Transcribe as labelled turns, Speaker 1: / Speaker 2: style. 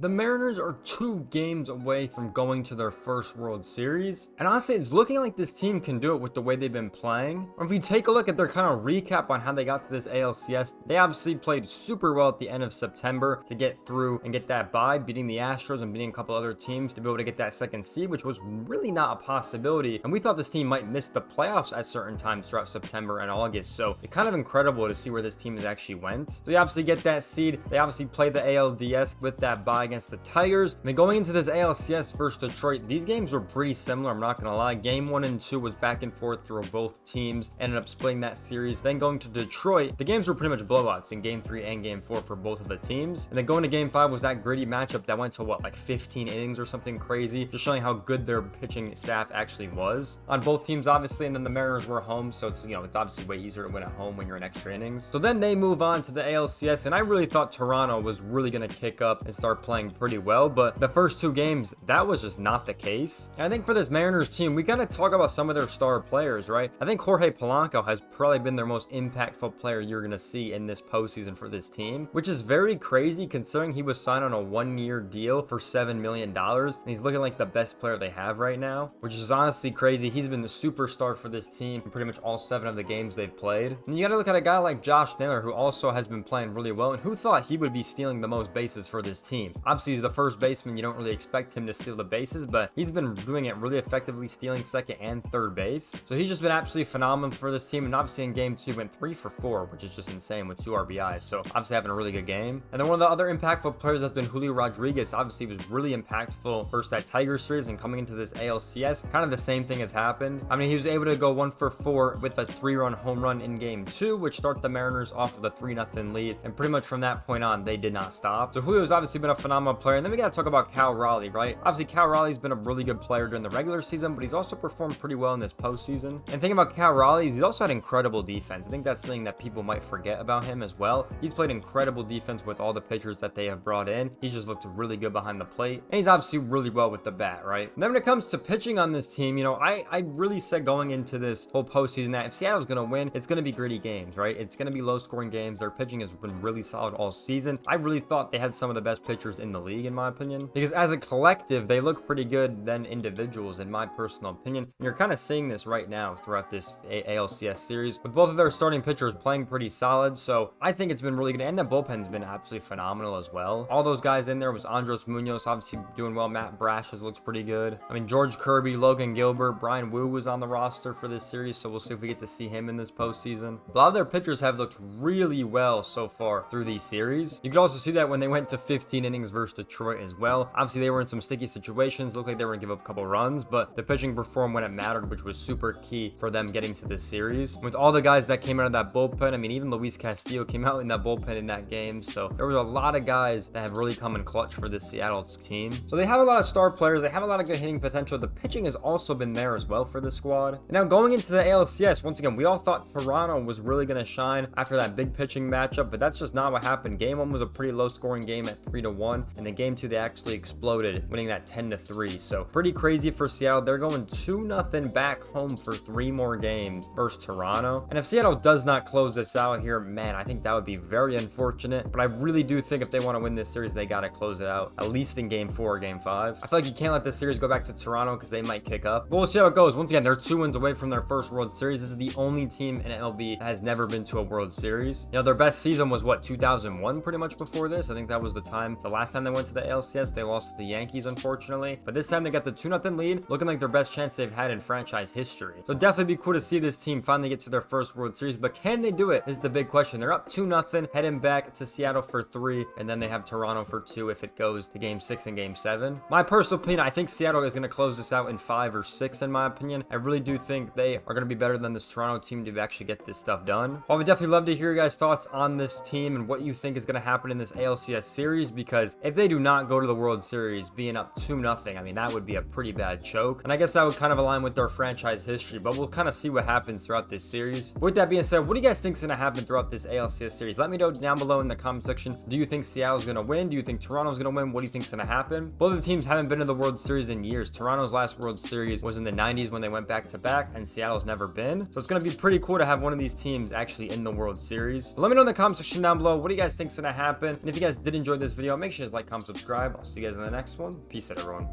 Speaker 1: The Mariners are 2 games away from going to their first World Series, and honestly, it's looking like this team can do it with the way they've been playing. Or if you take a look at their kind of recap on how they got to this ALCS, they obviously played super well at the end of September to get through and get that bye, beating the Astros and beating a couple other teams to be able to get that second seed, which was really not a possibility. And we thought this team might miss the playoffs at certain times throughout September and August, so it's kind of incredible to see where this team has actually went. So they obviously get that seed. They obviously play the ALDS with that bye against the Tigers. And then going into this ALCS versus Detroit, these games were pretty similar, I'm not gonna lie. Game 1 and 2 was back and forth through both teams, ended up splitting that series. Then going to Detroit, the games were pretty much blowouts in game 3 and game 4 for both of the teams. And then going to game 5 was that gritty matchup that went to what, like 15 innings or something crazy, just showing how good their pitching staff actually was on both teams, obviously. And then the Mariners were home, so it's, it's obviously way easier to win at home when you're in extra innings. So then they move on to the ALCS, and I really thought Toronto was really gonna kick up and start playing pretty well, but the first 2 games, that was just not the case. And I think for this Mariners team, we gotta talk about some of their star players, right? I think Jorge Polanco has probably been their most impactful player you're gonna see in this postseason for this team, which is very crazy considering he was signed on a 1-year deal for $7 million, and he's looking like the best player they have right now, which is honestly crazy. He's been the superstar for this team in pretty much all 7 of the games they've played. And you gotta look at a guy like Josh Naylor, who also has been playing really well, and who thought he would be stealing the most bases for this team. Obviously, he's the first baseman. You don't really expect him to steal the bases, but he's been doing it really effectively, stealing second and third base. So he's just been absolutely phenomenal for this team. And obviously in game 2 went 3 for 4, which is just insane with 2 RBIs. So obviously having a really good game. And then one of the other impactful players has been Julio Rodriguez. Obviously he was really impactful first at Tiger Series, and coming into this ALCS, kind of the same thing has happened. I mean, he was able to go 1 for 4 with a 3-run home run in game 2, which started the Mariners off with a 3-0 lead. And pretty much from that point on, they did not stop. So Julio's obviously been a phenomenal player. And then we got to talk about Cal Raleigh, right? Obviously, Cal Raleigh's been a really good player during the regular season, but he's also performed pretty well in this postseason. And thinking about Cal Raleigh, he's also had incredible defense. I think that's something that people might forget about him as well. He's played incredible defense with all the pitchers that they have brought in. He's just looked really good behind the plate, and he's obviously really well with the bat, right? And then when it comes to pitching on this team, I really said going into this whole postseason that if Seattle's gonna win, it's gonna be gritty games, right? It's gonna be low-scoring games. Their pitching has been really solid all season. I really thought they had some of the best pitchers in the league, in my opinion, because as a collective, they look pretty good than individuals, in my personal opinion. And you're kind of seeing this right now throughout this ALCS series, with both of their starting pitchers playing pretty solid. So I think it's been really good, and the bullpen's been absolutely phenomenal as well. All those guys in there was Andres Munoz, obviously doing well. Matt Brash looks pretty good. I mean, George Kirby, Logan Gilbert, Brian Wu was on the roster for this series, so we'll see if we get to see him in this postseason. A lot of their pitchers have looked really well so far through these series. You could also see that when they went to 15 innings versus Detroit as well. Obviously, they were in some sticky situations. Looked like they were gonna give up a couple runs, but the pitching performed when it mattered, which was super key for them getting to this series. With all the guys that came out of that bullpen, I mean, even Luis Castillo came out in that bullpen in that game. So there was a lot of guys that have really come in clutch for this Seattle team. So they have a lot of star players. They have a lot of good hitting potential. The pitching has also been there as well for the squad. And now going into the ALCS, once again, we all thought Toronto was really gonna shine after that big pitching matchup, but that's just not what happened. Game 1 was a pretty low scoring game at 3-1, and then game 2 they actually exploded, winning that 10-3. So pretty crazy for Seattle. They're going 2-0 back home for 3 more games versus Toronto. And if Seattle does not close this out here, man, I think that would be very unfortunate. But I really do think if they want to win this series, they got to close it out, at least in game 4 or game 5. I feel like you can't let this series go back to Toronto because they might kick up. But we'll see how it goes. Once again, they're 2 wins away from their first World Series. This is the only team in MLB that has never been to a World Series. Their best season was what, 2001 pretty much before this. I think that was the last time they went to the ALCS. They lost to the Yankees, unfortunately. But this time they got the 2-0 lead, looking like their best chance they've had in franchise history. So definitely be cool to see this team finally get to their first World Series. But can they do it is the big question. They're up 2-0, heading back to Seattle for 3, and then they have Toronto for 2 if it goes to game 6 and game 7. My personal opinion, I think Seattle is going to close this out in 5 or 6, in my opinion. I really do think they are going to be better than this Toronto team to actually get this stuff done. But I would definitely love to hear your guys' thoughts on this team and what you think is going to happen in this ALCS series, because if they do not go to the World Series being up 2-0, I mean, that would be a pretty bad choke. And I guess that would kind of align with their franchise history, but we'll kind of see what happens throughout this series. With that being said, what do you guys think is going to happen throughout this ALCS series? Let me know down below in the comment section. Do you think Seattle's going to win? Do you think Toronto's going to win? What do you think is going to happen? Both of the teams haven't been to the World Series in years. Toronto's last World Series was in the 90s when they went back to back, and Seattle's never been. So it's going to be pretty cool to have one of these teams actually in the World Series. But let me know in the comment section down below, what do you guys think is going to happen? And if you guys did enjoy this video, make sure you videos, like, comment, subscribe. I'll see you guys in the next one. Peace out, everyone.